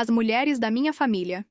As mulheres da minha família.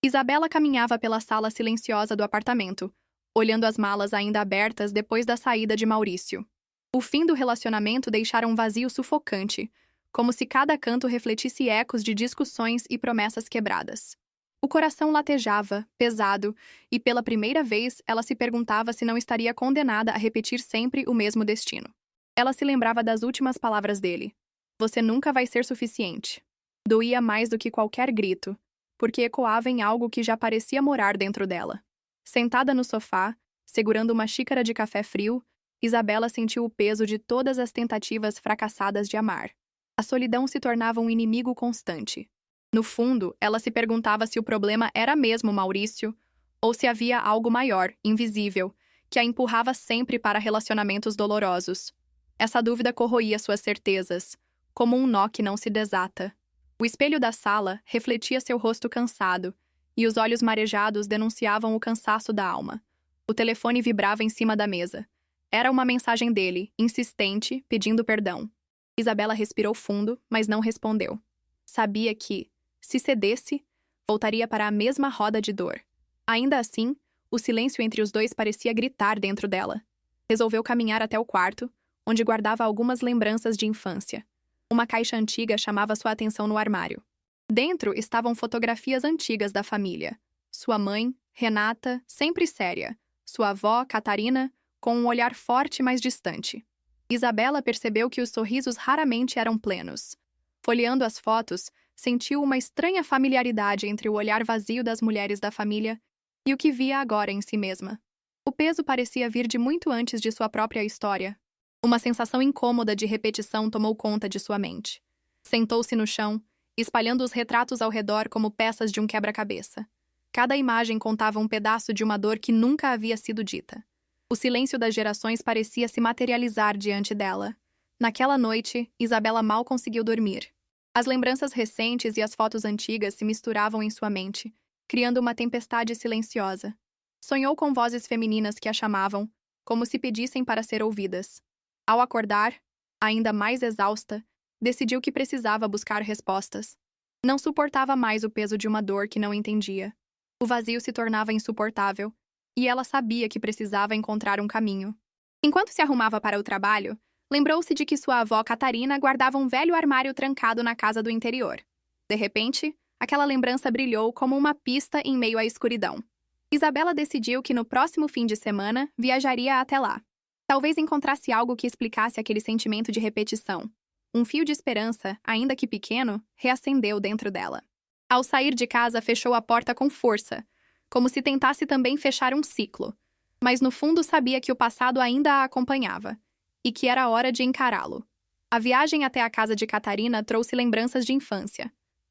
Isabela caminhava pela sala silenciosa do apartamento, olhando as malas ainda abertas depois da saída de Maurício. O fim do relacionamento deixara um vazio sufocante, como se cada canto refletisse ecos de discussões e promessas quebradas. O coração latejava, pesado, e pela primeira vez ela se perguntava se não estaria condenada a repetir sempre o mesmo destino. Ela se lembrava das últimas palavras dele. Você nunca vai ser suficiente. Doía mais do que qualquer grito, porque ecoava em algo que já parecia morar dentro dela. Sentada no sofá, segurando uma xícara de café frio, Isabela sentiu o peso de todas as tentativas fracassadas de amar. A solidão se tornava um inimigo constante. No fundo, ela se perguntava se o problema era mesmo Maurício, ou se havia algo maior, invisível, que a empurrava sempre para relacionamentos dolorosos. Essa dúvida corroía suas certezas, como um nó que não se desata. O espelho da sala refletia seu rosto cansado, e os olhos marejados denunciavam o cansaço da alma. O telefone vibrava em cima da mesa. Era uma mensagem dele, insistente, pedindo perdão. Isabela respirou fundo, mas não respondeu. Sabia que, se cedesse, voltaria para a mesma roda de dor. Ainda assim, o silêncio entre os dois parecia gritar dentro dela. Resolveu caminhar até o quarto, onde guardava algumas lembranças de infância. Uma caixa antiga chamava sua atenção no armário. Dentro estavam fotografias antigas da família. Sua mãe, Renata, sempre séria. Sua avó, Catarina, com um olhar forte mas distante. Isabela percebeu que os sorrisos raramente eram plenos. Folheando as fotos, sentiu uma estranha familiaridade entre o olhar vazio das mulheres da família e o que via agora em si mesma. O peso parecia vir de muito antes de sua própria história. Uma sensação incômoda de repetição tomou conta de sua mente. Sentou-se no chão, espalhando os retratos ao redor como peças de um quebra-cabeça. Cada imagem contava um pedaço de uma dor que nunca havia sido dita. O silêncio das gerações parecia se materializar diante dela. Naquela noite, Isabela mal conseguiu dormir. As lembranças recentes e as fotos antigas se misturavam em sua mente, criando uma tempestade silenciosa. Sonhou com vozes femininas que a chamavam, como se pedissem para ser ouvidas. Ao acordar, ainda mais exausta, decidiu que precisava buscar respostas. Não suportava mais o peso de uma dor que não entendia. O vazio se tornava insuportável, e ela sabia que precisava encontrar um caminho. Enquanto se arrumava para o trabalho, lembrou-se de que sua avó Catarina guardava um velho armário trancado na casa do interior. De repente, aquela lembrança brilhou como uma pista em meio à escuridão. Isabela decidiu que no próximo fim de semana viajaria até lá. Talvez encontrasse algo que explicasse aquele sentimento de repetição. Um fio de esperança, ainda que pequeno, reacendeu dentro dela. Ao sair de casa, fechou a porta com força, como se tentasse também fechar um ciclo. Mas no fundo sabia que o passado ainda a acompanhava, e que era hora de encará-lo. A viagem até a casa de Catarina trouxe lembranças de infância.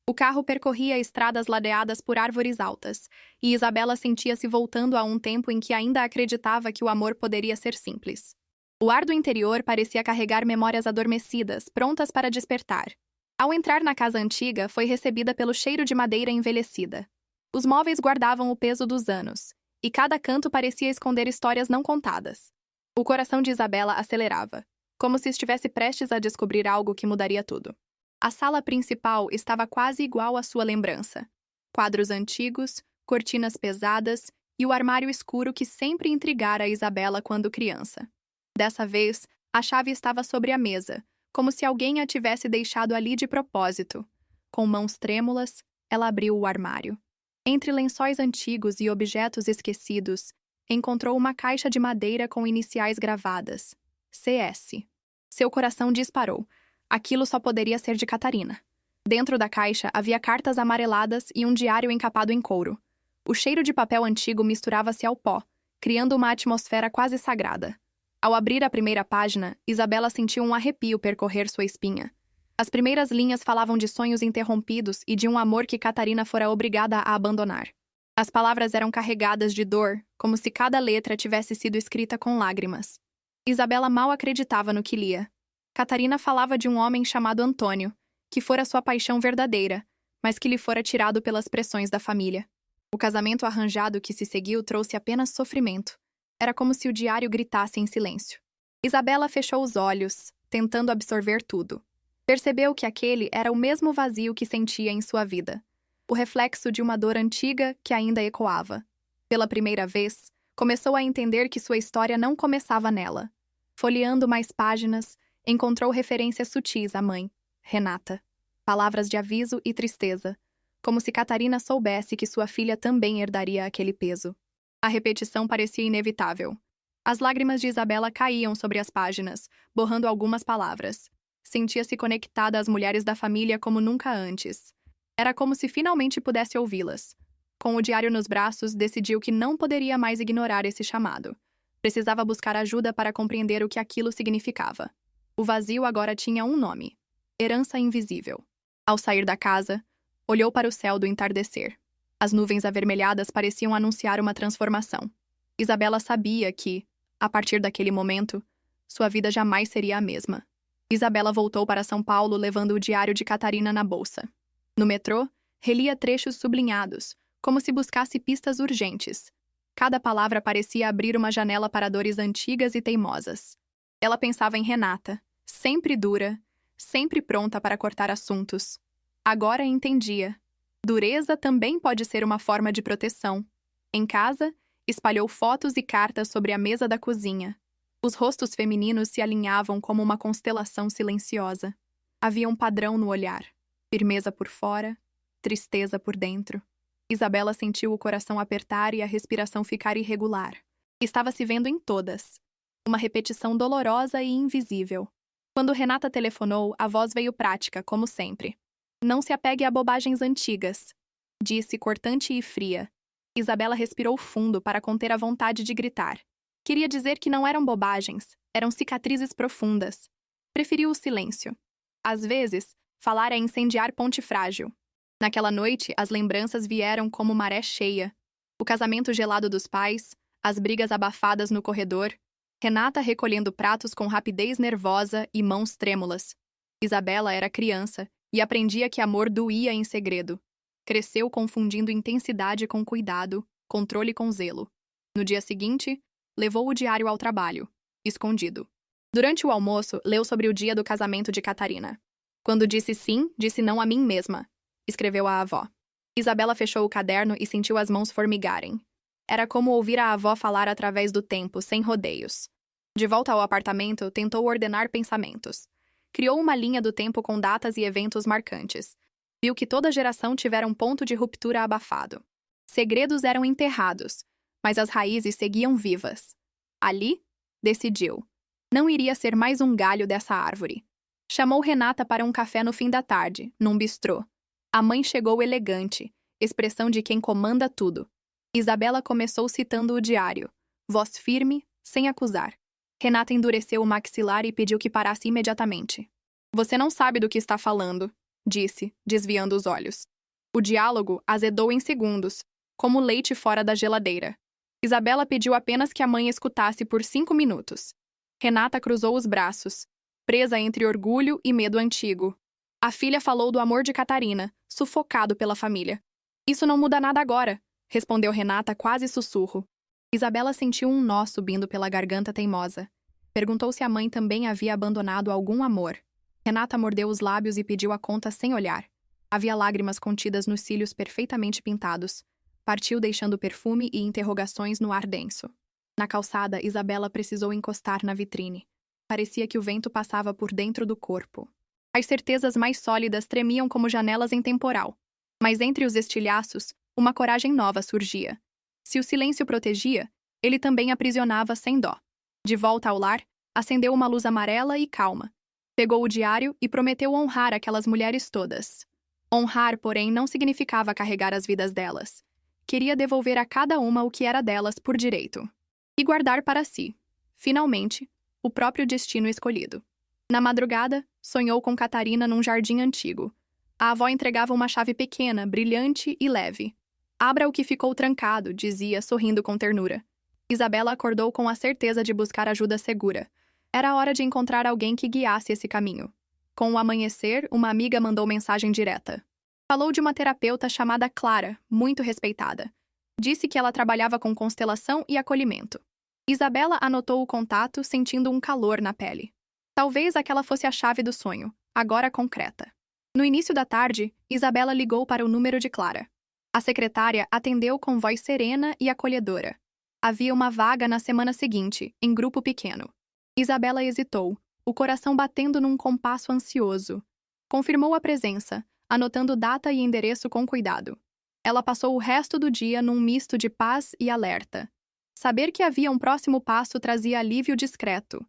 O carro percorria estradas ladeadas por árvores altas, e Isabela sentia-se voltando a um tempo em que ainda acreditava que o amor poderia ser simples. O ar do interior parecia carregar memórias adormecidas, prontas para despertar. Ao entrar na casa antiga, foi recebida pelo cheiro de madeira envelhecida. Os móveis guardavam o peso dos anos, e cada canto parecia esconder histórias não contadas. O coração de Isabela acelerava, como se estivesse prestes a descobrir algo que mudaria tudo. A sala principal estava quase igual à sua lembrança. Quadros antigos, cortinas pesadas e o armário escuro que sempre intrigara a Isabela quando criança. Dessa vez, a chave estava sobre a mesa, como se alguém a tivesse deixado ali de propósito. Com mãos trêmulas, ela abriu o armário. Entre lençóis antigos e objetos esquecidos, encontrou uma caixa de madeira com iniciais gravadas. CS. Seu coração disparou. Aquilo só poderia ser de Catarina. Dentro da caixa havia cartas amareladas e um diário encapado em couro. O cheiro de papel antigo misturava-se ao pó, criando uma atmosfera quase sagrada. Ao abrir a primeira página, Isabela sentiu um arrepio percorrer sua espinha. As primeiras linhas falavam de sonhos interrompidos e de um amor que Catarina fora obrigada a abandonar. As palavras eram carregadas de dor, como se cada letra tivesse sido escrita com lágrimas. Isabela mal acreditava no que lia. Catarina falava de um homem chamado Antônio, que fora sua paixão verdadeira, mas que lhe fora tirado pelas pressões da família. O casamento arranjado que se seguiu trouxe apenas sofrimento. Era como se o diário gritasse em silêncio. Isabela fechou os olhos, tentando absorver tudo. Percebeu que aquele era o mesmo vazio que sentia em sua vida, o reflexo de uma dor antiga que ainda ecoava. Pela primeira vez, começou a entender que sua história não começava nela. Folheando mais páginas, encontrou referências sutis à mãe, Renata. Palavras de aviso e tristeza, como se Catarina soubesse que sua filha também herdaria aquele peso. A repetição parecia inevitável. As lágrimas de Isabela caíam sobre as páginas, borrando algumas palavras. Sentia-se conectada às mulheres da família como nunca antes. Era como se finalmente pudesse ouvi-las. Com o diário nos braços, decidiu que não poderia mais ignorar esse chamado. Precisava buscar ajuda para compreender o que aquilo significava. O vazio agora tinha um nome: herança invisível. Ao sair da casa, olhou para o céu do entardecer. As nuvens avermelhadas pareciam anunciar uma transformação. Isabela sabia que, a partir daquele momento, sua vida jamais seria a mesma. Isabela voltou para São Paulo levando o diário de Catarina na bolsa. No metrô, relia trechos sublinhados, como se buscasse pistas urgentes. Cada palavra parecia abrir uma janela para dores antigas e teimosas. Ela pensava em Renata, sempre dura, sempre pronta para cortar assuntos. Agora entendia. Dureza também pode ser uma forma de proteção. Em casa, espalhou fotos e cartas sobre a mesa da cozinha. Os rostos femininos se alinhavam como uma constelação silenciosa. Havia um padrão no olhar. Firmeza por fora, tristeza por dentro. Isabela sentiu o coração apertar e a respiração ficar irregular. Estava se vendo em todas. Uma repetição dolorosa e invisível. Quando Renata telefonou, a voz veio prática, como sempre. Não se apegue a bobagens antigas, disse cortante e fria. Isabela respirou fundo para conter a vontade de gritar. Queria dizer que não eram bobagens, eram cicatrizes profundas. Preferiu o silêncio. Às vezes, falar é incendiar ponte frágil. Naquela noite, as lembranças vieram como maré cheia. O casamento gelado dos pais, as brigas abafadas no corredor, Renata recolhendo pratos com rapidez nervosa e mãos trêmulas. Isabela era criança e aprendia que amor doía em segredo. Cresceu confundindo intensidade com cuidado, controle com zelo. No dia seguinte, levou o diário ao trabalho, escondido. Durante o almoço, leu sobre o dia do casamento de Catarina. Quando disse sim, disse não a mim mesma, escreveu a avó. Isabela fechou o caderno e sentiu as mãos formigarem. Era como ouvir a avó falar através do tempo, sem rodeios. De volta ao apartamento, tentou ordenar pensamentos. Criou uma linha do tempo com datas e eventos marcantes. Viu que toda geração tivera um ponto de ruptura abafado. Segredos eram enterrados, mas as raízes seguiam vivas. Ali, decidiu. Não iria ser mais um galho dessa árvore. Chamou Renata para um café no fim da tarde, num bistrô. A mãe chegou elegante, expressão de quem comanda tudo. Isabela começou citando o diário, voz firme, sem acusar. Renata endureceu o maxilar e pediu que parasse imediatamente. Você não sabe do que está falando, disse, desviando os olhos. O diálogo azedou em segundos, como leite fora da geladeira. Isabela pediu apenas que a mãe escutasse por 5 minutos. Renata cruzou os braços, presa entre orgulho e medo antigo. A filha falou do amor de Catarina, sufocado pela família. Isso não muda nada agora, respondeu Renata quase sussurro. Isabela sentiu um nó subindo pela garganta teimosa. Perguntou se a mãe também havia abandonado algum amor. Renata mordeu os lábios e pediu a conta sem olhar. Havia lágrimas contidas nos cílios perfeitamente pintados. Partiu deixando perfume e interrogações no ar denso. Na calçada, Isabela precisou encostar na vitrine. Parecia que o vento passava por dentro do corpo. As certezas mais sólidas tremiam como janelas em temporal. Mas entre os estilhaços, uma coragem nova surgia. Se o silêncio protegia, ele também aprisionava sem dó. De volta ao lar, acendeu uma luz amarela e calma. Pegou o diário e prometeu honrar aquelas mulheres todas. Honrar, porém, não significava carregar as vidas delas. Queria devolver a cada uma o que era delas por direito. E guardar para si, finalmente, o próprio destino escolhido. Na madrugada, sonhou com Catarina num jardim antigo. A avó entregava uma chave pequena, brilhante e leve. Abra o que ficou trancado, dizia, sorrindo com ternura. Isabela acordou com a certeza de buscar ajuda segura. Era hora de encontrar alguém que guiasse esse caminho. Com o amanhecer, uma amiga mandou mensagem direta. Falou de uma terapeuta chamada Clara, muito respeitada. Disse que ela trabalhava com constelação e acolhimento. Isabela anotou o contato, sentindo um calor na pele. Talvez aquela fosse a chave do sonho, agora concreta. No início da tarde, Isabela ligou para o número de Clara. A secretária atendeu com voz serena e acolhedora. Havia uma vaga na semana seguinte, em grupo pequeno. Isabela hesitou, o coração batendo num compasso ansioso. Confirmou a presença, anotando data e endereço com cuidado. Ela passou o resto do dia num misto de paz e alerta. Saber que havia um próximo passo trazia alívio discreto,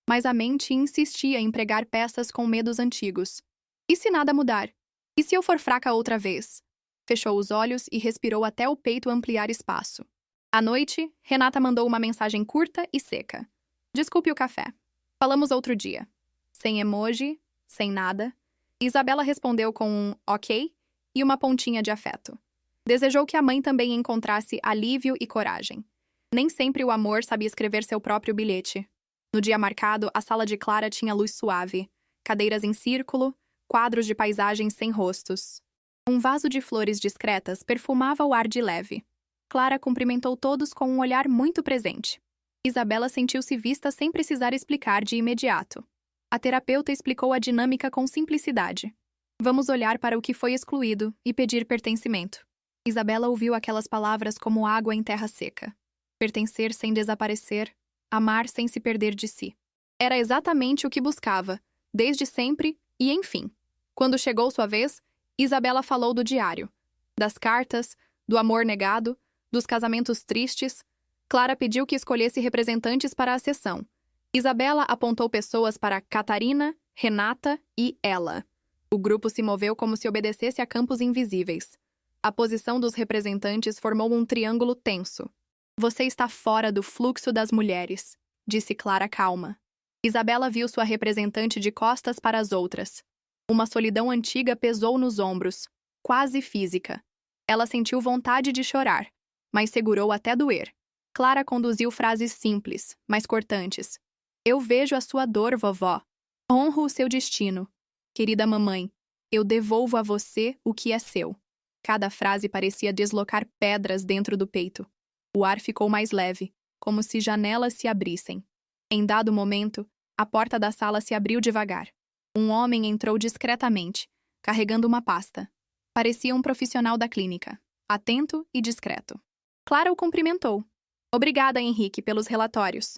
mas a mente insistia em pregar peças com medos antigos. E se nada mudar? E se eu for fraca outra vez? Fechou os olhos e respirou até o peito ampliar espaço. À noite, Renata mandou uma mensagem curta e seca. Desculpe o café. Falamos outro dia. Sem emoji, sem nada. Isabela respondeu com um ok e uma pontinha de afeto. Desejou que a mãe também encontrasse alívio e coragem. Nem sempre o amor sabia escrever seu próprio bilhete. No dia marcado, a sala de Clara tinha luz suave, cadeiras em círculo, quadros de paisagens sem rostos. Um vaso de flores discretas perfumava o ar de leve. Clara cumprimentou todos com um olhar muito presente. Isabela sentiu-se vista sem precisar explicar de imediato. A terapeuta explicou a dinâmica com simplicidade. Vamos olhar para o que foi excluído e pedir pertencimento. Isabela ouviu aquelas palavras como água em terra seca. Pertencer sem desaparecer, amar sem se perder de si. Era exatamente o que buscava, desde sempre e enfim. Quando chegou sua vez, Isabela falou do diário, das cartas, do amor negado, dos casamentos tristes. Clara pediu que escolhesse representantes para a sessão. Isabela apontou pessoas para Catarina, Renata e ela. O grupo se moveu como se obedecesse a campos invisíveis. A posição dos representantes formou um triângulo tenso. Você está fora do fluxo das mulheres, disse Clara calma. Isabela viu sua representante de costas para as outras. Uma solidão antiga pesou nos ombros, quase física. Ela sentiu vontade de chorar, mas segurou até doer. Clara conduziu frases simples, mas cortantes. Eu vejo a sua dor, vovó. Honro o seu destino. Querida mamãe, eu devolvo a você o que é seu. Cada frase parecia deslocar pedras dentro do peito. O ar ficou mais leve, como se janelas se abrissem. Em dado momento, a porta da sala se abriu devagar. Um homem entrou discretamente, carregando uma pasta. Parecia um profissional da clínica, atento e discreto. Clara o cumprimentou. Obrigada, Henrique, pelos relatórios.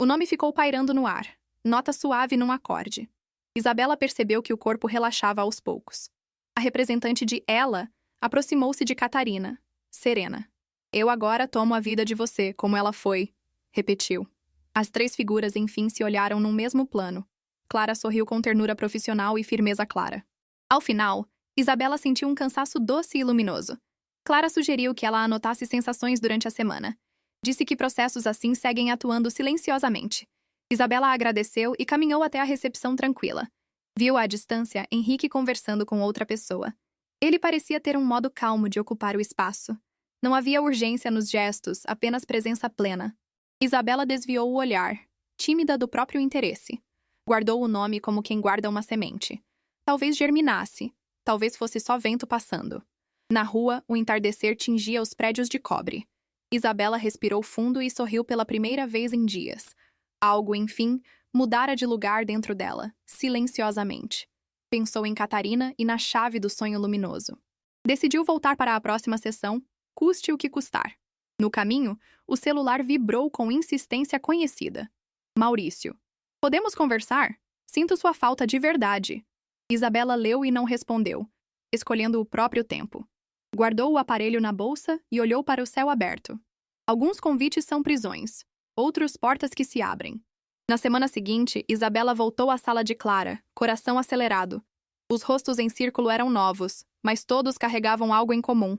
O nome ficou pairando no ar, nota suave num acorde. Isabela percebeu que o corpo relaxava aos poucos. A representante de ela aproximou-se de Catarina, serena. Eu agora tomo a vida de você, como ela foi, repetiu. As três figuras, enfim, se olharam num mesmo plano. Clara sorriu com ternura profissional e firmeza clara. Ao final, Isabela sentiu um cansaço doce e luminoso. Clara sugeriu que ela anotasse sensações durante a semana. Disse que processos assim seguem atuando silenciosamente. Isabela agradeceu e caminhou até a recepção tranquila. Viu à distância Henrique conversando com outra pessoa. Ele parecia ter um modo calmo de ocupar o espaço. Não havia urgência nos gestos, apenas presença plena. Isabela desviou o olhar, tímida do próprio interesse. Guardou o nome como quem guarda uma semente. Talvez germinasse, talvez fosse só vento passando. Na rua, o entardecer tingia os prédios de cobre. Isabela respirou fundo e sorriu pela primeira vez em dias. Algo, enfim, mudara de lugar dentro dela, silenciosamente. Pensou em Catarina e na chave do sonho luminoso. Decidiu voltar para a próxima sessão, custe o que custar. No caminho, o celular vibrou com insistência conhecida. Maurício. Podemos conversar? Sinto sua falta de verdade. Isabela leu e não respondeu, escolhendo o próprio tempo. Guardou o aparelho na bolsa e olhou para o céu aberto. Alguns convites são prisões, outros portas que se abrem. Na semana seguinte, Isabela voltou à sala de Clara, coração acelerado. Os rostos em círculo eram novos, mas todos carregavam algo em comum.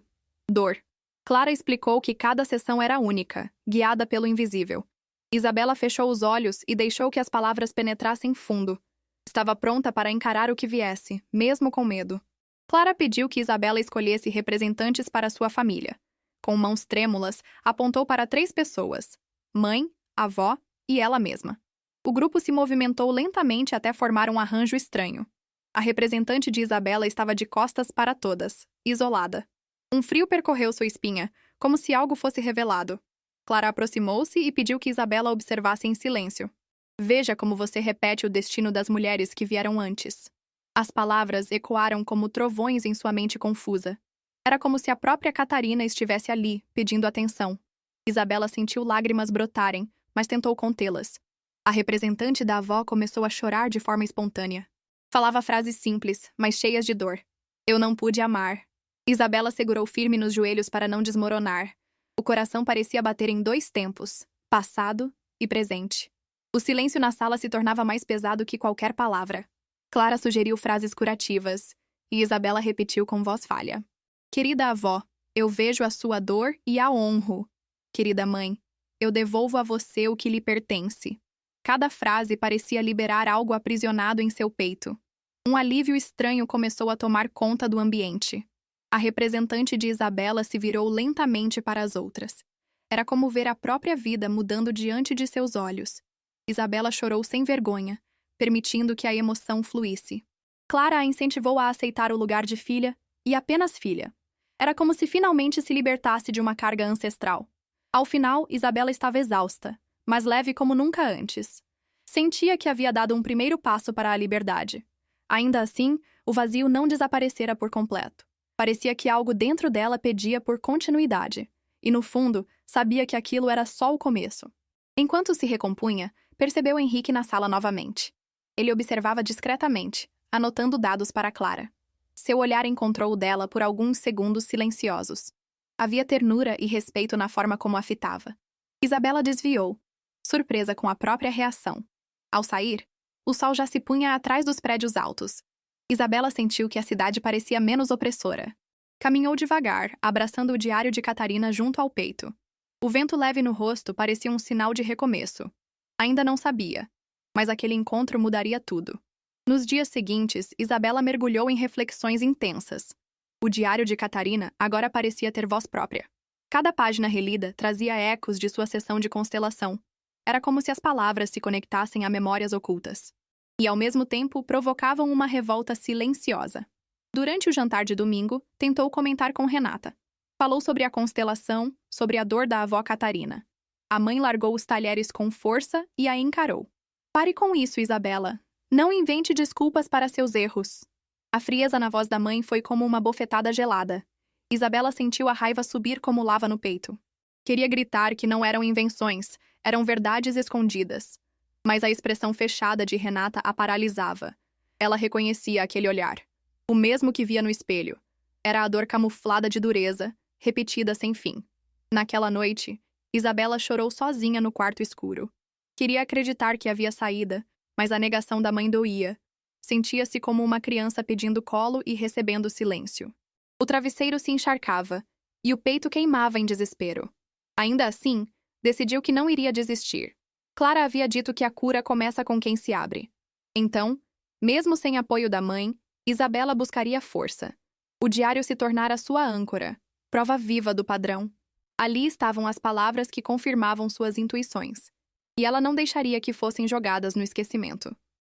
Dor. Clara explicou que cada sessão era única, guiada pelo invisível. Isabela fechou os olhos e deixou que as palavras penetrassem fundo. Estava pronta para encarar o que viesse, mesmo com medo. Clara pediu que Isabela escolhesse representantes para sua família. Com mãos trêmulas, apontou para 3 pessoas: mãe, avó e ela mesma. O grupo se movimentou lentamente até formar um arranjo estranho. A representante de Isabela estava de costas para todas, isolada. Um frio percorreu sua espinha, como se algo fosse revelado. Clara aproximou-se e pediu que Isabela observasse em silêncio. Veja como você repete o destino das mulheres que vieram antes. As palavras ecoaram como trovões em sua mente confusa. Era como se a própria Catarina estivesse ali, pedindo atenção. Isabela sentiu lágrimas brotarem, mas tentou contê-las. A representante da avó começou a chorar de forma espontânea. Falava frases simples, mas cheias de dor. Eu não pude amar. Isabela segurou firme nos joelhos para não desmoronar. O coração parecia bater em dois tempos, passado e presente. O silêncio na sala se tornava mais pesado que qualquer palavra. Clara sugeriu frases curativas, e Isabela repetiu com voz falha. Querida avó, eu vejo a sua dor e a honro. Querida mãe, eu devolvo a você o que lhe pertence. Cada frase parecia liberar algo aprisionado em seu peito. Um alívio estranho começou a tomar conta do ambiente. A representante de Isabela se virou lentamente para as outras. Era como ver a própria vida mudando diante de seus olhos. Isabela chorou sem vergonha, permitindo que a emoção fluísse. Clara a incentivou a aceitar o lugar de filha, e apenas filha. Era como se finalmente se libertasse de uma carga ancestral. Ao final, Isabela estava exausta, mas leve como nunca antes. Sentia que havia dado um primeiro passo para a liberdade. Ainda assim, o vazio não desaparecera por completo. Parecia que algo dentro dela pedia por continuidade, e no fundo, sabia que aquilo era só o começo. Enquanto se recompunha, percebeu Henrique na sala novamente. Ele observava discretamente, anotando dados para Clara. Seu olhar encontrou o dela por alguns segundos silenciosos. Havia ternura e respeito na forma como a fitava. Isabela desviou, surpresa com a própria reação. Ao sair, o sol já se punha atrás dos prédios altos. Isabela sentiu que a cidade parecia menos opressora. Caminhou devagar, abraçando o diário de Catarina junto ao peito. O vento leve no rosto parecia um sinal de recomeço. Ainda não sabia, mas aquele encontro mudaria tudo. Nos dias seguintes, Isabela mergulhou em reflexões intensas. O diário de Catarina agora parecia ter voz própria. Cada página relida trazia ecos de sua sessão de constelação. Era como se as palavras se conectassem a memórias ocultas. E, ao mesmo tempo, provocavam uma revolta silenciosa. Durante o jantar de domingo, tentou comentar com Renata. Falou sobre a constelação, sobre a dor da avó Catarina. A mãe largou os talheres com força e a encarou. Pare com isso, Isabela. Não invente desculpas para seus erros. A frieza na voz da mãe foi como uma bofetada gelada. Isabela sentiu a raiva subir como lava no peito. Queria gritar que não eram invenções, eram verdades escondidas. Mas a expressão fechada de Renata a paralisava. Ela reconhecia aquele olhar. O mesmo que via no espelho. Era a dor camuflada de dureza, repetida sem fim. Naquela noite, Isabela chorou sozinha no quarto escuro. Queria acreditar que havia saída, mas a negação da mãe doía. Sentia-se como uma criança pedindo colo e recebendo silêncio. O travesseiro se encharcava, e o peito queimava em desespero. Ainda assim, decidiu que não iria desistir. Clara havia dito que a cura começa com quem se abre. Então, mesmo sem apoio da mãe, Isabela buscaria força. O diário se tornara sua âncora, prova viva do padrão. Ali estavam as palavras que confirmavam suas intuições. E ela não deixaria que fossem jogadas no esquecimento.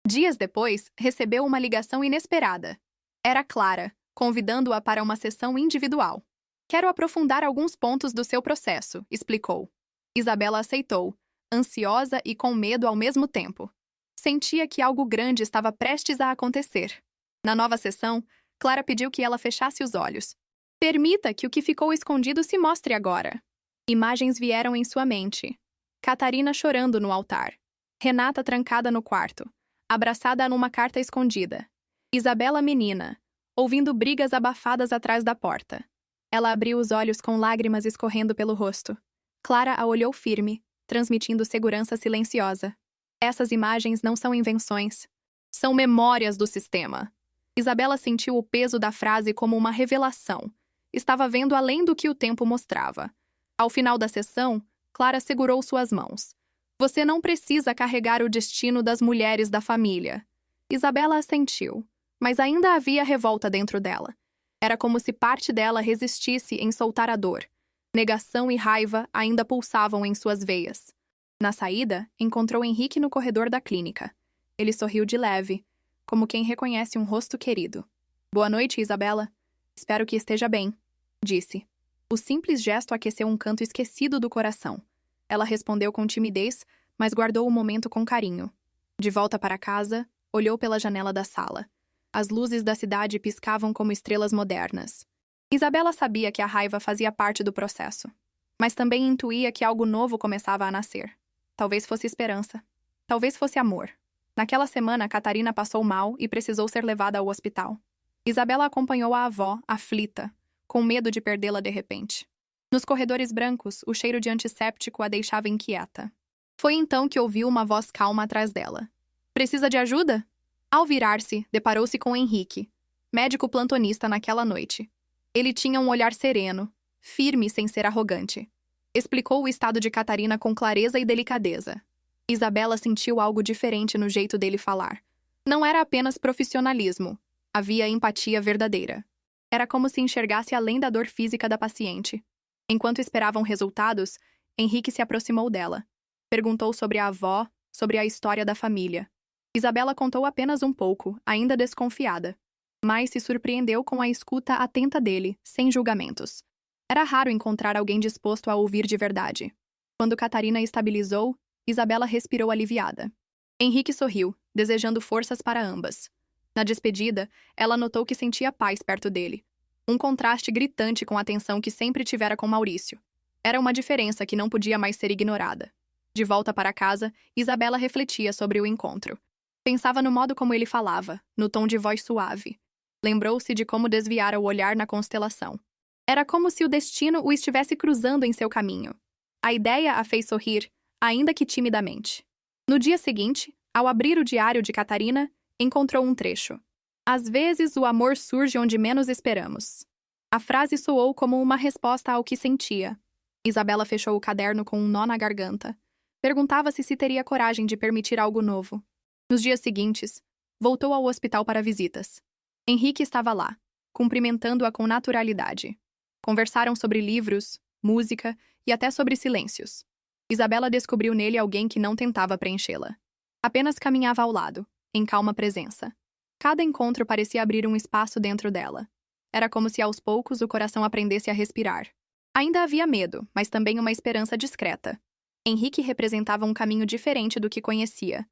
Dias depois, recebeu uma ligação inesperada. Era Clara, convidando-a para uma sessão individual. Quero aprofundar alguns pontos do seu processo, explicou. Isabela aceitou, ansiosa e com medo ao mesmo tempo. Sentia que algo grande estava prestes a acontecer. Na nova sessão, Clara pediu que ela fechasse os olhos. Permita que o que ficou escondido se mostre agora. Imagens vieram em sua mente. Catarina chorando no altar. Renata trancada no quarto, abraçada numa carta escondida. Isabela menina, ouvindo brigas abafadas atrás da porta. Ela abriu os olhos com lágrimas escorrendo pelo rosto. Clara a olhou firme, transmitindo segurança silenciosa. Essas imagens não são invenções. São memórias do sistema. Isabela sentiu o peso da frase como uma revelação. Estava vendo além do que o tempo mostrava. Ao final da sessão, Clara segurou suas mãos. Você não precisa carregar o destino das mulheres da família. Isabela assentiu, mas ainda havia revolta dentro dela. Era como se parte dela resistisse em soltar a dor. Negação e raiva ainda pulsavam em suas veias. Na saída, encontrou Henrique no corredor da clínica. Ele sorriu de leve, como quem reconhece um rosto querido. Boa noite, Isabela. Espero que esteja bem, disse. O simples gesto aqueceu um canto esquecido do coração. Ela respondeu com timidez, mas guardou o momento com carinho. De volta para casa, olhou pela janela da sala. as luzes da cidade piscavam como estrelas modernas. Isabela sabia que a raiva fazia parte do processo, mas também intuía que algo novo começava a nascer. Talvez fosse esperança. Talvez fosse amor. Naquela semana, Catarina passou mal e precisou ser levada ao hospital. Isabela acompanhou a avó, aflita, com medo de perdê-la de repente. Nos corredores brancos, o cheiro de antisséptico a deixava inquieta. Foi então que ouviu uma voz calma atrás dela. Precisa de ajuda? Ao virar-se, deparou-se com Henrique, médico plantonista naquela noite. Ele tinha um olhar sereno, firme sem ser arrogante. Explicou o estado de Catarina com clareza e delicadeza. Isabela sentiu algo diferente no jeito dele falar. Não era apenas profissionalismo. Havia empatia verdadeira. Era como se enxergasse além da dor física da paciente. Enquanto esperavam resultados, Henrique se aproximou dela. Perguntou sobre a avó, sobre a história da família. Isabela contou apenas um pouco, ainda desconfiada. Mas se surpreendeu com a escuta atenta dele, sem julgamentos. Era raro encontrar alguém disposto a ouvir de verdade. Quando Catarina estabilizou, Isabela respirou aliviada. Henrique sorriu, desejando forças para ambas. Na despedida, ela notou que sentia paz perto dele. Um contraste gritante com a tensão que sempre tivera com Maurício. Era uma diferença que não podia mais ser ignorada. De volta para casa, Isabela refletia sobre o encontro. Pensava no modo como ele falava, no tom de voz suave. Lembrou-se de como desviara o olhar na constelação. Era como se o destino o estivesse cruzando em seu caminho. A ideia a fez sorrir, ainda que timidamente. No dia seguinte, ao abrir o diário de Catarina, encontrou um trecho. Às vezes o amor surge onde menos esperamos. A frase soou como uma resposta ao que sentia. Isabela fechou o caderno com um nó na garganta. Perguntava-se se teria coragem de permitir algo novo. Nos dias seguintes, voltou ao hospital para visitas. Henrique estava lá, cumprimentando-a com naturalidade. Conversaram sobre livros, música e até sobre silêncios. Isabela descobriu nele alguém que não tentava preenchê-la. Apenas caminhava ao lado, em calma presença. Cada encontro parecia abrir um espaço dentro dela. Era como se aos poucos o coração aprendesse a respirar. Ainda havia medo, mas também uma esperança discreta. Henrique representava um caminho diferente do que conhecia.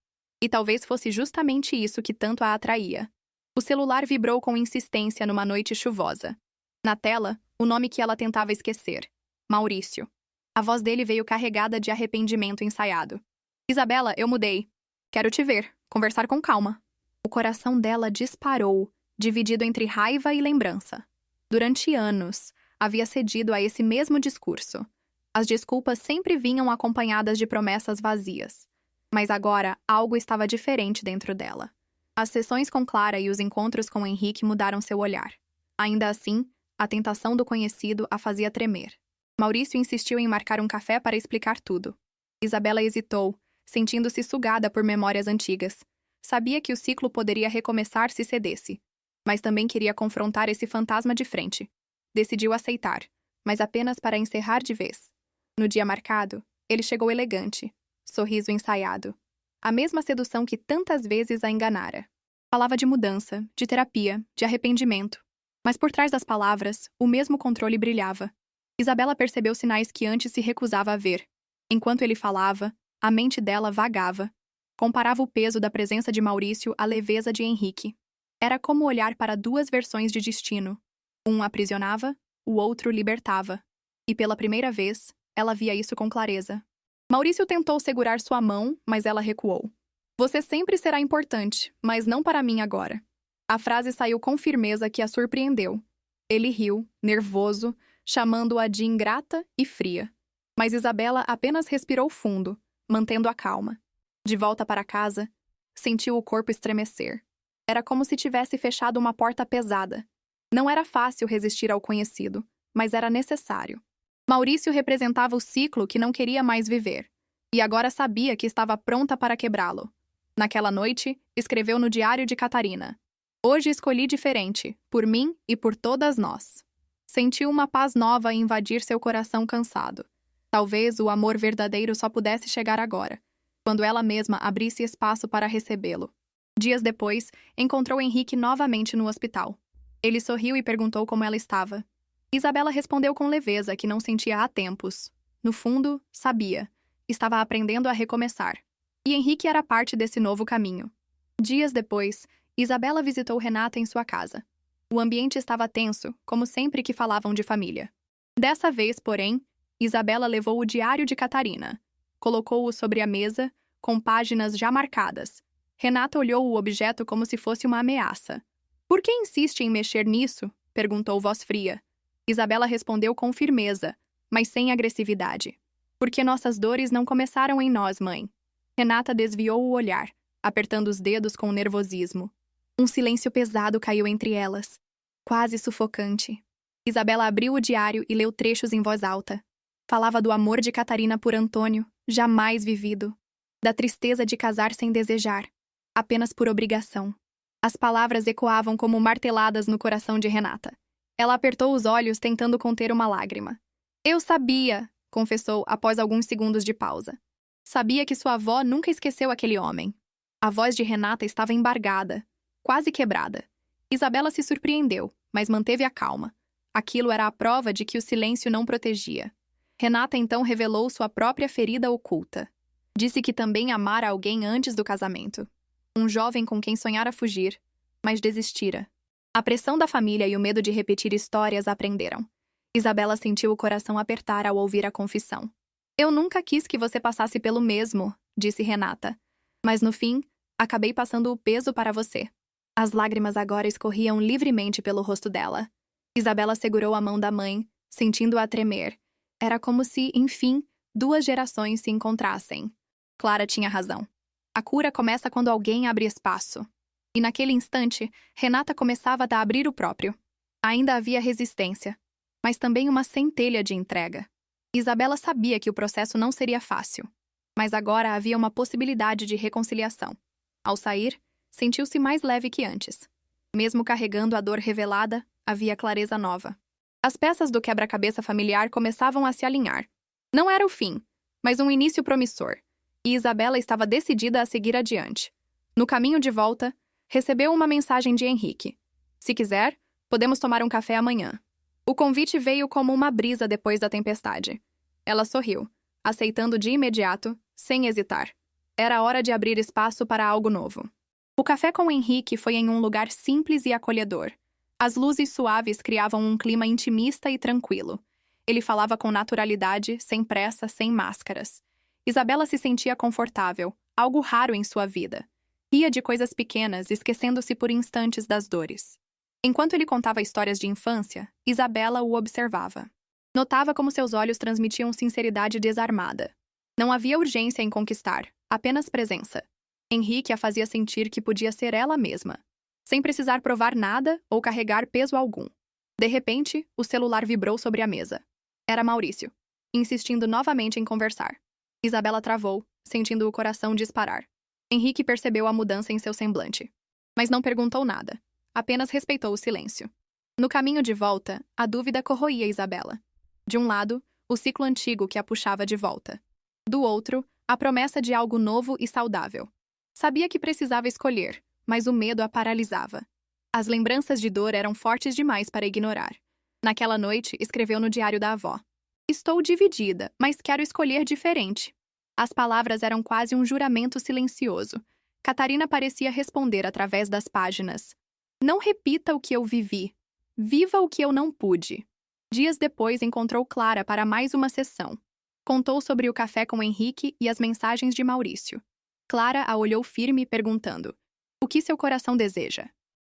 E talvez fosse justamente isso que tanto a atraía. O celular vibrou com insistência numa noite chuvosa. Na tela, o nome que ela tentava esquecer. Maurício. A voz dele veio carregada de arrependimento ensaiado. Isabela, eu mudei. Quero te ver, conversar com calma. O coração dela disparou, dividido entre raiva e lembrança. Durante anos, havia cedido a esse mesmo discurso. As desculpas sempre vinham acompanhadas de promessas vazias. Mas agora, algo estava diferente dentro dela. As sessões com Clara e os encontros com Henrique mudaram seu olhar. Ainda assim, a tentação do conhecido a fazia tremer. Maurício insistiu em marcar um café para explicar tudo. Isabela hesitou, sentindo-se sugada por memórias antigas. Sabia que o ciclo poderia recomeçar se cedesse, mas também queria confrontar esse fantasma de frente. Decidiu aceitar, mas apenas para encerrar de vez. No dia marcado, ele chegou elegante, sorriso ensaiado. A mesma sedução que tantas vezes a enganara. Falava de mudança, de terapia, de arrependimento. Mas por trás das palavras, o mesmo controle brilhava. Isabela percebeu sinais que antes se recusava a ver. Enquanto ele falava, a mente dela vagava. Comparava o peso da presença de Maurício à leveza de Henrique. Era como olhar para duas versões de destino. Um aprisionava, o outro libertava. E pela primeira vez, ela via isso com clareza. Maurício tentou segurar sua mão, mas ela recuou. Você sempre será importante, mas não para mim agora. A frase saiu com firmeza que a surpreendeu. Ele riu, nervoso, chamando-a de ingrata e fria. Mas Isabela apenas respirou fundo, mantendo a calma. De volta para casa, sentiu o corpo estremecer. Era como se tivesse fechado uma porta pesada. Não era fácil resistir ao conhecido, mas era necessário. Maurício representava o ciclo que não queria mais viver, e agora sabia que estava pronta para quebrá-lo. Naquela noite, escreveu no diário de Catarina: Hoje escolhi diferente, por mim e por todas nós. Sentiu uma paz nova invadir seu coração cansado. Talvez o amor verdadeiro só pudesse chegar agora, quando ela mesma abrisse espaço para recebê-lo. Dias depois, encontrou Henrique novamente no hospital. Ele sorriu e perguntou como ela estava. Isabela respondeu com leveza que não sentia há tempos. No fundo, sabia. Estava aprendendo a recomeçar. E Henrique era parte desse novo caminho. Dias depois, Isabela visitou Renata em sua casa. O ambiente estava tenso, como sempre que falavam de família. Dessa vez, porém, Isabela levou o diário de Catarina. Colocou-o sobre a mesa, com páginas já marcadas. Renata olhou o objeto como se fosse uma ameaça. "Por que insiste em mexer nisso?" perguntou voz fria. Isabela respondeu com firmeza, mas sem agressividade. "Porque nossas dores não começaram em nós, mãe." Renata desviou o olhar, apertando os dedos com nervosismo. Um silêncio pesado caiu entre elas, quase sufocante. Isabela abriu o diário e leu trechos em voz alta. Falava do amor de Catarina por Antônio, jamais vivido. Da tristeza de casar sem desejar, apenas por obrigação. As palavras ecoavam como marteladas no coração de Renata. Ela apertou os olhos, tentando conter uma lágrima. "Eu sabia", confessou após alguns segundos de pausa. Sabia que sua avó nunca esqueceu aquele homem. A voz de Renata estava embargada, quase quebrada. Isabela se surpreendeu, mas manteve a calma. Aquilo era a prova de que o silêncio não protegia. Renata então revelou sua própria ferida oculta. Disse que também amara alguém antes do casamento. Um jovem com quem sonhara fugir, mas desistira. A pressão da família e o medo de repetir histórias a prenderam. Isabela sentiu o coração apertar ao ouvir a confissão. "Eu nunca quis que você passasse pelo mesmo", disse Renata. "Mas no fim, acabei passando o peso para você." As lágrimas agora escorriam livremente pelo rosto dela. Isabela segurou a mão da mãe, sentindo-a tremer. Era como se, enfim, duas gerações se encontrassem. Clara tinha razão. A cura começa quando alguém abre espaço. E naquele instante, Renata começava a abrir o próprio. Ainda havia resistência, mas também uma centelha de entrega. Isabela sabia que o processo não seria fácil, mas agora havia uma possibilidade de reconciliação. Ao sair, sentiu-se mais leve que antes. Mesmo carregando a dor revelada, havia clareza nova. As peças do quebra-cabeça familiar começavam a se alinhar. Não era o fim, mas um início promissor, e Isabela estava decidida a seguir adiante. No caminho de volta, recebeu uma mensagem de Henrique. "Se quiser, podemos tomar um café amanhã." O convite veio como uma brisa depois da tempestade. Ela sorriu, aceitando de imediato, sem hesitar. Era hora de abrir espaço para algo novo. O café com Henrique foi em um lugar simples e acolhedor. As luzes suaves criavam um clima intimista e tranquilo. Ele falava com naturalidade, sem pressa, sem máscaras. Isabela se sentia confortável, algo raro em sua vida. Ria de coisas pequenas, esquecendo-se por instantes das dores. Enquanto ele contava histórias de infância, Isabela o observava. Notava como seus olhos transmitiam sinceridade desarmada. Não havia urgência em conquistar, apenas presença. Henrique a fazia sentir que podia ser ela mesma, sem precisar provar nada ou carregar peso algum. De repente, o celular vibrou sobre a mesa. Era Maurício, insistindo novamente em conversar. Isabela travou, sentindo o coração disparar. Henrique percebeu a mudança em seu semblante, mas não perguntou nada, apenas respeitou o silêncio. No caminho de volta, a dúvida corroía Isabela. De um lado, o ciclo antigo que a puxava de volta. Do outro, a promessa de algo novo e saudável. Sabia que precisava escolher, mas o medo a paralisava. As lembranças de dor eram fortes demais para ignorar. Naquela noite, escreveu no diário da avó: "Estou dividida, mas quero escolher diferente." As palavras eram quase um juramento silencioso. Catarina parecia responder através das páginas. "Não repita o que eu vivi. Viva o que eu não pude." Dias depois, encontrou Clara para mais uma sessão. Contou sobre o café com Henrique e as mensagens de Maurício. Clara a olhou firme, perguntando: "O que seu coração deseja?"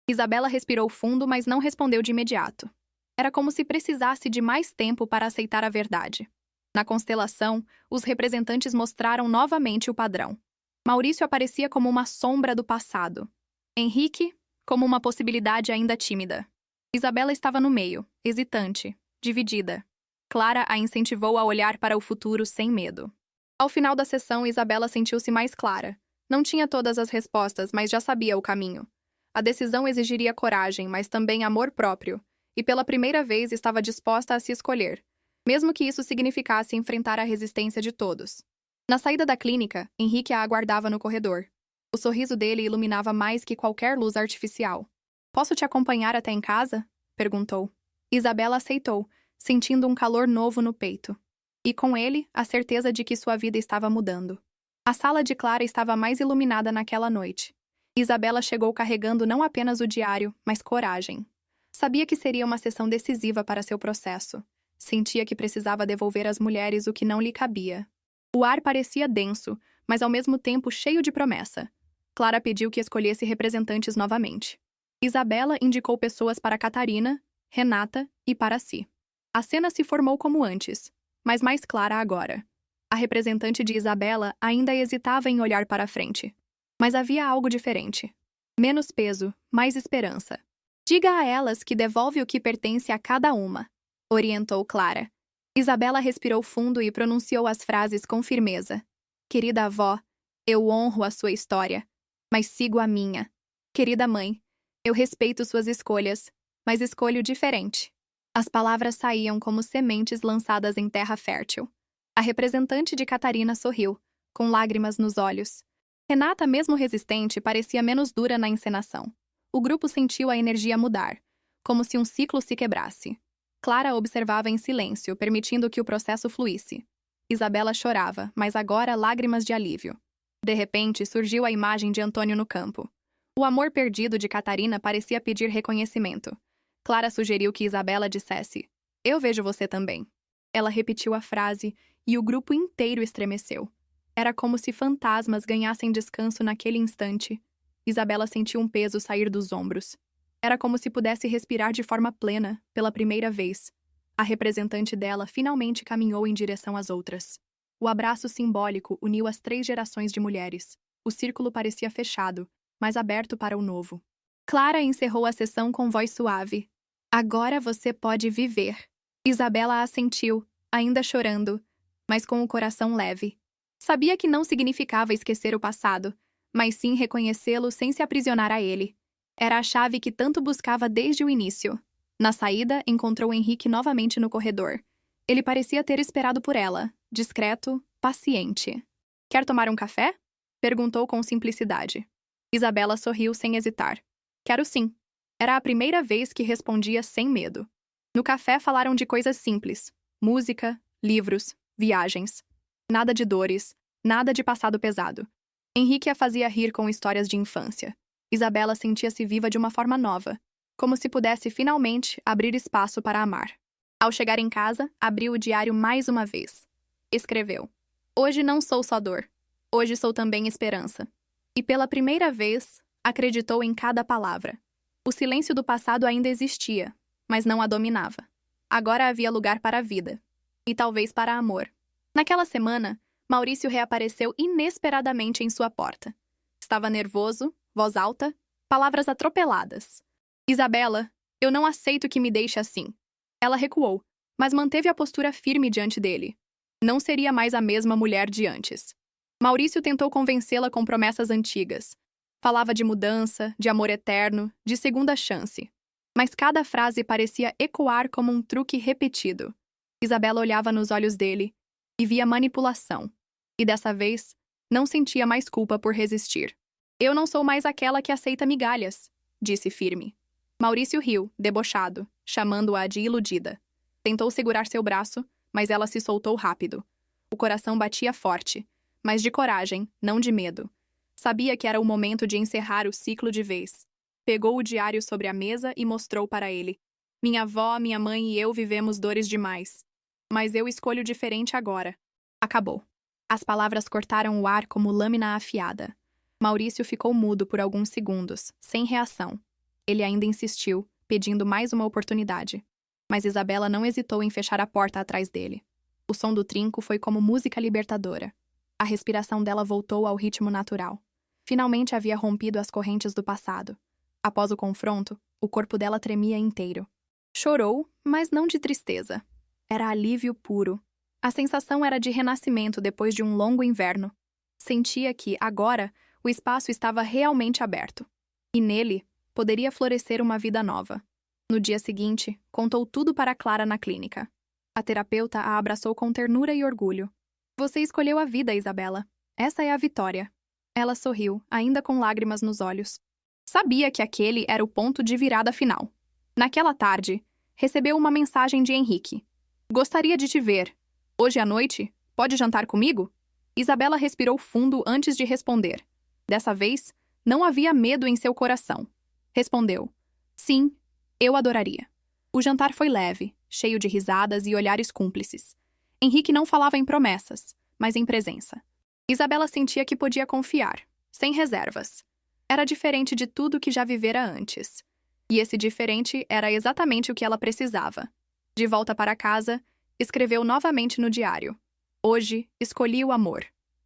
Isabela respirou fundo, mas não respondeu de imediato. Era como se precisasse de mais tempo para aceitar a verdade. Na constelação, os representantes mostraram novamente o padrão. Maurício aparecia como uma sombra do passado. Henrique, como uma possibilidade ainda tímida. Isabela estava no meio, hesitante, dividida. Clara a incentivou a olhar para o futuro sem medo. Ao final da sessão, Isabela sentiu-se mais clara. Não tinha todas as respostas, mas já sabia o caminho. A decisão exigiria coragem, mas também amor próprio, e pela primeira vez estava disposta a se escolher, mesmo que isso significasse enfrentar a resistência de todos. Na saída da clínica, Henrique a aguardava no corredor. O sorriso dele iluminava mais que qualquer luz artificial. "Posso te acompanhar até em casa?" perguntou. Isabela aceitou, sentindo um calor novo no peito. E com ele, a certeza de que sua vida estava mudando. A sala de Clara estava mais iluminada naquela noite. Isabela chegou carregando não apenas o diário, mas coragem. Sabia que seria uma sessão decisiva para seu processo. Sentia que precisava devolver às mulheres o que não lhe cabia. O ar parecia denso, mas ao mesmo tempo cheio de promessa. Clara pediu que escolhesse representantes novamente. Isabela indicou pessoas para Catarina, Renata e para si. A cena se formou como antes, mas mais clara agora. A representante de Isabela ainda hesitava em olhar para a frente. Mas havia algo diferente. Menos peso, mais esperança. Diga a elas que devolve o que pertence a cada uma, orientou Clara. Isabela respirou fundo e pronunciou as frases com firmeza. Querida avó, eu honro a sua história, mas sigo a minha. Querida mãe, eu respeito suas escolhas, mas escolho diferente. As palavras saíam como sementes lançadas em terra fértil. A representante de Catarina sorriu, com lágrimas nos olhos. Renata, mesmo resistente, parecia menos dura na encenação. O grupo sentiu a energia mudar, como se um ciclo se quebrasse. Clara observava em silêncio, permitindo que o processo fluísse. Isabela chorava, mas agora lágrimas de alívio. De repente, surgiu a imagem de Antônio no campo. O amor perdido de Catarina parecia pedir reconhecimento. Clara sugeriu que Isabela dissesse: "Eu vejo você também." Ela repetiu a frase e o grupo inteiro estremeceu. Era como se fantasmas ganhassem descanso naquele instante. Isabela sentiu um peso sair dos ombros. Era como se pudesse respirar de forma plena, pela primeira vez. A representante dela finalmente caminhou em direção às outras. O abraço simbólico uniu as 3 gerações de mulheres. O círculo parecia fechado, mas aberto para o novo. Clara encerrou a sessão com voz suave. "Agora você pode viver." Isabela assentiu, ainda chorando, mas com o coração leve. Sabia que não significava esquecer o passado, mas sim reconhecê-lo sem se aprisionar a ele. Era a chave que tanto buscava desde o início. Na saída, encontrou Henrique novamente no corredor. Ele parecia ter esperado por ela, discreto, paciente. "Quer tomar um café?" perguntou com simplicidade. Isabela sorriu sem hesitar. "Quero sim." Era a primeira vez que respondia sem medo. No café falaram de coisas simples: música, livros, viagens. Nada de dores, nada de passado pesado. Henrique a fazia rir com histórias de infância. Isabela sentia-se viva de uma forma nova, como se pudesse finalmente abrir espaço para amar. Ao chegar em casa, abriu o diário mais uma vez. Escreveu: "Hoje não sou só dor. Hoje sou também esperança." E pela primeira vez, acreditou em cada palavra. O silêncio do passado ainda existia, mas não a dominava. Agora havia lugar para a vida. E talvez para amor. Naquela semana, Maurício reapareceu inesperadamente em sua porta. Estava nervoso, voz alta, palavras atropeladas. "Isabela, eu não aceito que me deixe assim." Ela recuou, mas manteve a postura firme diante dele. Não seria mais a mesma mulher de antes. Maurício tentou convencê-la com promessas antigas. Falava de mudança, de amor eterno, de segunda chance. Mas cada frase parecia ecoar como um truque repetido. Isabela olhava nos olhos dele e via manipulação. E dessa vez, não sentia mais culpa por resistir. "Eu não sou mais aquela que aceita migalhas", disse firme. Maurício riu, debochado, chamando-a de iludida. Tentou segurar seu braço, mas ela se soltou rápido. O coração batia forte, mas de coragem, não de medo. Sabia que era o momento de encerrar o ciclo de vez. Pegou o diário sobre a mesa e mostrou para ele. "Minha avó, minha mãe e eu vivemos dores demais. Mas eu escolho diferente agora." Acabou. As palavras cortaram o ar como lâmina afiada. Maurício ficou mudo por alguns segundos, sem reação. Ele ainda insistiu, pedindo mais uma oportunidade. Mas Isabela não hesitou em fechar a porta atrás dele. O som do trinco foi como música libertadora. A respiração dela voltou ao ritmo natural. Finalmente havia rompido as correntes do passado. Após o confronto, o corpo dela tremia inteiro. Chorou, mas não de tristeza. Era alívio puro. A sensação era de renascimento depois de um longo inverno. Sentia que, agora, o espaço estava realmente aberto. E nele, poderia florescer uma vida nova. No dia seguinte, contou tudo para Clara na clínica. A terapeuta a abraçou com ternura e orgulho. "Você escolheu a vida, Isabela. Essa é a vitória." Ela sorriu, ainda com lágrimas nos olhos. Sabia que aquele era o ponto de virada final. Naquela tarde, recebeu uma mensagem de Henrique. "Gostaria de te ver. Hoje à noite, pode jantar comigo?" Isabela respirou fundo antes de responder. Dessa vez, Não havia medo em seu coração. Respondeu: sim, eu adoraria. O jantar foi leve, cheio de risadas e olhares cúmplices. Henrique não falava em promessas, mas em presença. Isabela sentia que podia confiar, sem reservas. Era diferente de tudo que já vivera antes. E esse diferente era exatamente o que ela precisava. De volta para casa, escreveu novamente no diário. Hoje, escolhi o amor.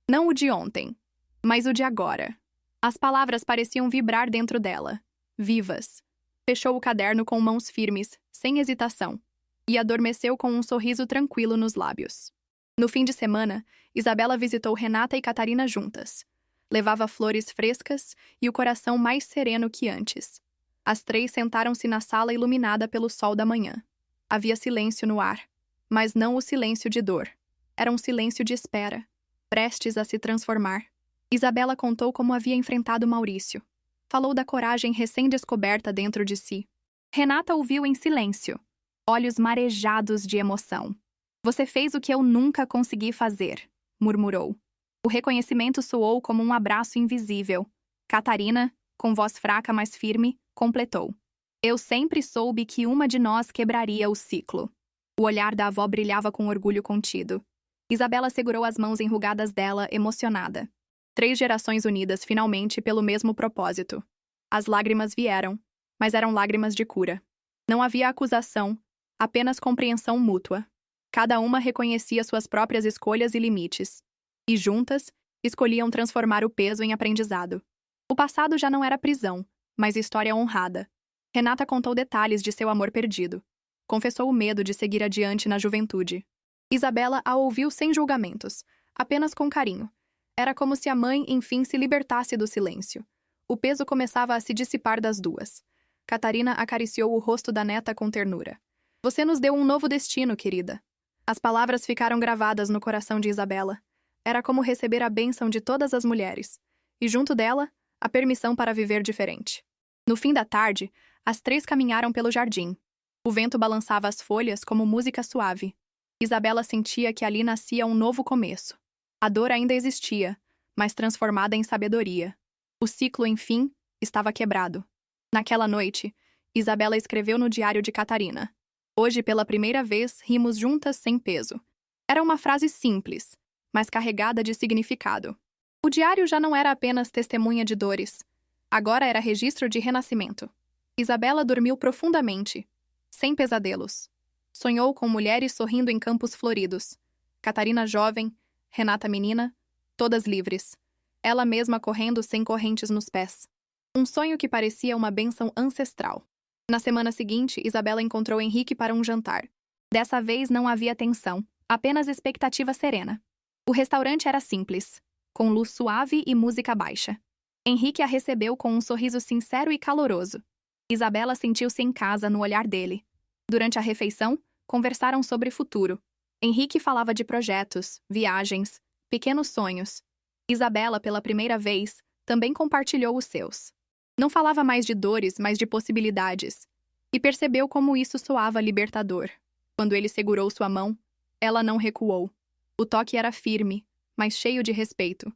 Não o de ontem, mas o de agora. As palavras pareciam vibrar dentro dela, vivas. Fechou o caderno com mãos firmes, sem hesitação, e adormeceu com um sorriso tranquilo nos lábios. No fim de semana, Isabela visitou Renata e Catarina juntas. Levava flores frescas e o coração mais sereno que antes. As três sentaram-se na sala iluminada pelo sol da manhã. Havia silêncio no ar, mas não o silêncio de dor. Era um silêncio de espera, prestes a se transformar. Isabela contou como havia enfrentado Maurício. Falou da coragem recém-descoberta dentro de si. Renata ouviu em silêncio, olhos marejados de emoção. Você fez o que eu nunca consegui fazer, murmurou. O reconhecimento soou como um abraço invisível. Catarina, com voz fraca mas firme, completou. Eu sempre soube que uma de nós quebraria o ciclo. O olhar da avó brilhava com orgulho contido. Isabela segurou as mãos enrugadas dela, emocionada. 3 gerações unidas finalmente pelo mesmo propósito. As lágrimas vieram, mas eram lágrimas de cura. Não havia acusação, apenas compreensão mútua. Cada uma reconhecia suas próprias escolhas e limites. E juntas, escolhiam transformar o peso em aprendizado. O passado já não era prisão, mas história honrada. Renata contou detalhes de seu amor perdido. Confessou o medo de seguir adiante na juventude. Isabela a ouviu sem julgamentos, apenas com carinho. Era como se a mãe, enfim, se libertasse do silêncio. O peso começava a se dissipar das duas. Catarina acariciou o rosto da neta com ternura. Você nos deu um novo destino, querida. As palavras ficaram gravadas no coração de Isabela. Era como receber a bênção de todas as mulheres. E junto dela, a permissão para viver diferente. No fim da tarde, as três caminharam pelo jardim. O vento balançava as folhas como música suave. Isabela sentia que ali nascia um novo começo. A dor ainda existia, mas transformada em sabedoria. O ciclo, enfim, estava quebrado. Naquela noite, Isabela escreveu no diário de Catarina. Hoje, pela primeira vez, rimos juntas sem peso. Era uma frase simples, mas carregada de significado. O diário já não era apenas testemunha de dores. Agora era registro de renascimento. Isabela dormiu profundamente, sem pesadelos. Sonhou com mulheres sorrindo em campos floridos. Catarina jovem, Renata menina, todas livres. Ela mesma correndo sem correntes nos pés. Um sonho que parecia uma bênção ancestral. Na semana seguinte, Isabela encontrou Henrique para um jantar. Dessa vez não havia tensão, apenas expectativa serena. O restaurante era simples, com luz suave e música baixa. Henrique a recebeu com um sorriso sincero e caloroso. Isabela sentiu-se em casa no olhar dele. Durante a refeição, conversaram sobre futuro. Henrique falava de projetos, viagens, pequenos sonhos. Isabela, pela primeira vez, também compartilhou os seus. Não falava mais de dores, mas de possibilidades. E percebeu como isso soava libertador. Quando ele segurou sua mão, ela não recuou. O toque era firme, mas cheio de respeito.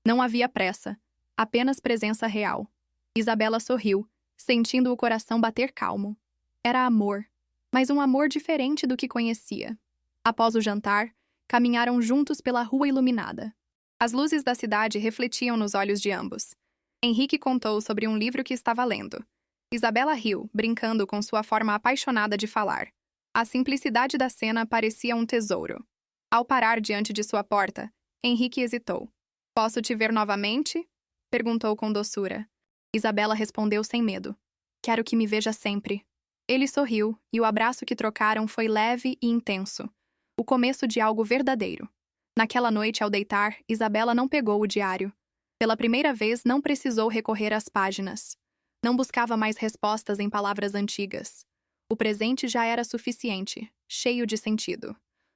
Não havia pressa, apenas presença real. Isabela sorriu, sentindo o coração bater calmo. Era amor, mas um amor diferente do que conhecia. Após o jantar, caminharam juntos pela rua iluminada. As luzes da cidade refletiam nos olhos de ambos. Henrique contou sobre um livro que estava lendo. Isabela riu, brincando com sua forma apaixonada de falar. A simplicidade da cena parecia um tesouro. Ao parar diante de sua porta, Henrique hesitou. Posso te ver novamente? Perguntou com doçura. Isabela respondeu sem medo. Quero que me veja sempre. Ele sorriu, e o abraço que trocaram foi leve e intenso. O começo de algo verdadeiro. Naquela noite, ao deitar, Isabela não pegou o diário. Pela primeira vez, não precisou recorrer às páginas. Não buscava mais respostas em palavras antigas. O presente já era suficiente, cheio de sentido.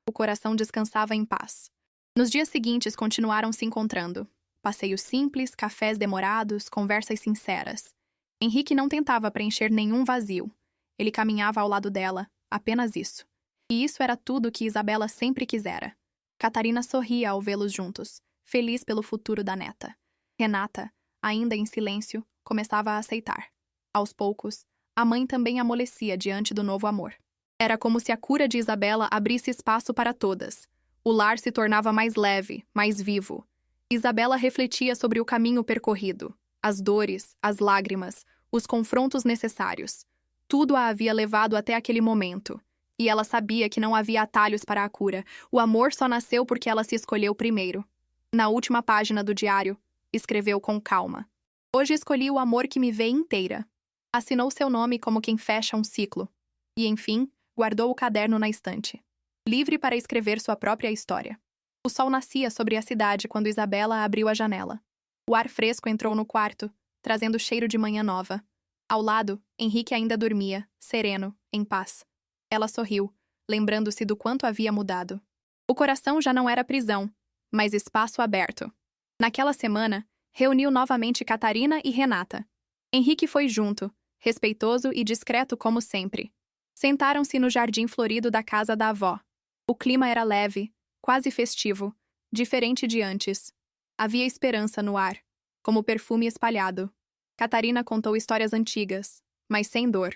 O coração descansava em paz. Nos dias seguintes, continuaram se encontrando. Passeios simples, cafés demorados, conversas sinceras. Henrique não tentava preencher nenhum vazio. Ele caminhava ao lado dela, apenas isso. E isso era tudo que Isabela sempre quisera. Catarina sorria ao vê-los juntos, feliz pelo futuro da neta. Renata, ainda em silêncio, começava a aceitar. Aos poucos, a mãe também amolecia diante do novo amor. Era como se a cura de Isabela abrisse espaço para todas. O lar se tornava mais leve, mais vivo. Isabela refletia sobre o caminho percorrido, as dores, as lágrimas, os confrontos necessários. Tudo a havia levado até aquele momento. E ela sabia que não havia atalhos para a cura. O amor só nasceu porque ela se escolheu primeiro. Na última página do diário, escreveu com calma: "Hoje escolhi o amor que me vê inteira." Assinou seu nome como quem fecha um ciclo. E, enfim, guardou o caderno na estante, livre para escrever sua própria história. O sol nascia sobre a cidade quando Isabela abriu a janela. O ar fresco entrou no quarto, trazendo cheiro de manhã nova. Ao lado, Henrique ainda dormia, sereno, em paz. Ela sorriu, lembrando-se do quanto havia mudado. O coração já não era prisão, mas espaço aberto. Naquela semana, reuniu novamente Catarina e Renata. Henrique foi junto, respeitoso e discreto como sempre. Sentaram-se no jardim florido da casa da avó. O clima era leve, quase festivo, diferente de antes. Havia esperança no ar, como perfume espalhado. Catarina contou histórias antigas, mas sem dor.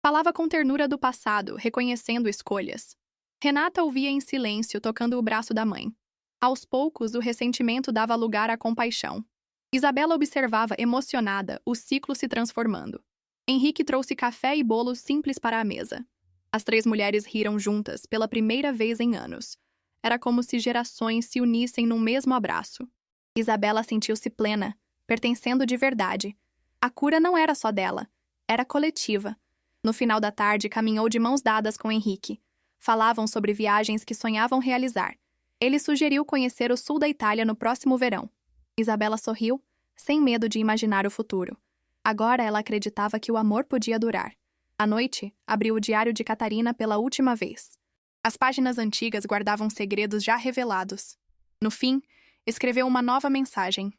Falava com ternura do passado, reconhecendo escolhas. Renata ouvia em silêncio, tocando o braço da mãe. Aos poucos, o ressentimento dava lugar à compaixão. Isabela observava, emocionada, o ciclo se transformando. Henrique trouxe café e bolos simples para a mesa. As três mulheres riram juntas, pela primeira vez em anos. Era como se gerações se unissem num mesmo abraço. Isabela sentiu-se plena, pertencendo de verdade. A cura não era só dela, era coletiva. No final da tarde, caminhou de mãos dadas com Henrique. Falavam sobre viagens que sonhavam realizar. Ele sugeriu conhecer o sul da Itália no próximo verão. Isabela sorriu, sem medo de imaginar o futuro. Agora ela acreditava que o amor podia durar. À noite, abriu o diário de Catarina pela última vez. As páginas antigas guardavam segredos já revelados. No fim, escreveu uma nova mensagem.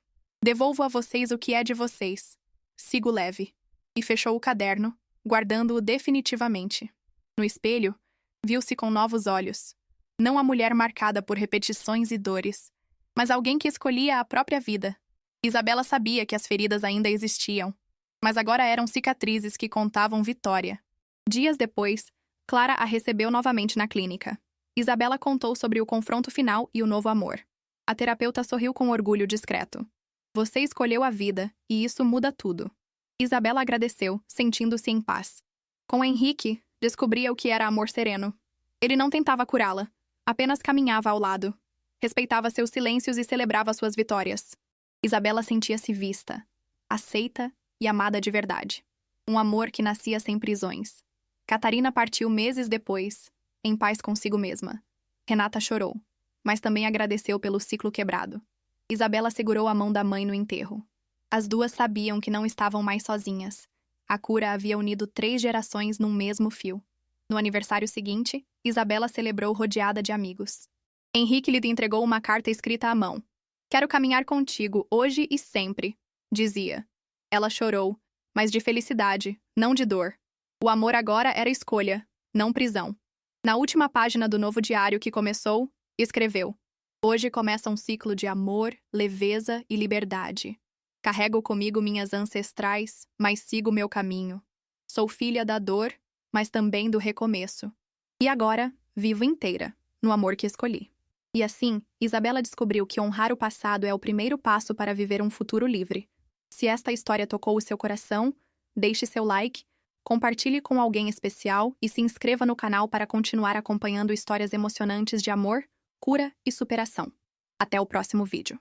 "Devolvo a vocês o que é de vocês. Sigo leve." E fechou o caderno, guardando-o definitivamente. No espelho, viu-se com novos olhos. Não a mulher marcada por repetições e dores, mas alguém que escolhia a própria vida. Isabela sabia que as feridas ainda existiam, mas agora eram cicatrizes que contavam vitória. Dias depois, Clara a recebeu novamente na clínica. Isabela contou sobre o confronto final e o novo amor. A terapeuta sorriu com orgulho discreto. "Você escolheu a vida, e isso muda tudo." Isabela agradeceu, sentindo-se em paz. Com Henrique, descobria o que era amor sereno. Ele não tentava curá-la, apenas caminhava ao lado. Respeitava seus silêncios e celebrava suas vitórias. Isabela sentia-se vista, aceita e amada de verdade. Um amor que nascia sem prisões. Catarina partiu meses depois, em paz consigo mesma. Renata chorou, mas também agradeceu pelo ciclo quebrado. Isabela segurou a mão da mãe no enterro. As duas sabiam que não estavam mais sozinhas. A cura havia unido 3 gerações num mesmo fio. No aniversário seguinte, Isabela celebrou rodeada de amigos. Henrique lhe entregou uma carta escrita à mão. "Quero caminhar contigo, hoje e sempre", dizia. Ela chorou, mas de felicidade, não de dor. O amor agora era escolha, não prisão. Na última página do novo diário que começou, escreveu: "Hoje começa um ciclo de amor, leveza e liberdade. Carrego comigo minhas ancestrais, mas sigo meu caminho. Sou filha da dor, mas também do recomeço. E agora, vivo inteira, no amor que escolhi." E assim, Isabela descobriu que honrar o passado é o primeiro passo para viver um futuro livre. Se esta história tocou o seu coração, deixe seu like, compartilhe com alguém especial e se inscreva no canal para continuar acompanhando histórias emocionantes de amor, cura e superação. Até o próximo vídeo.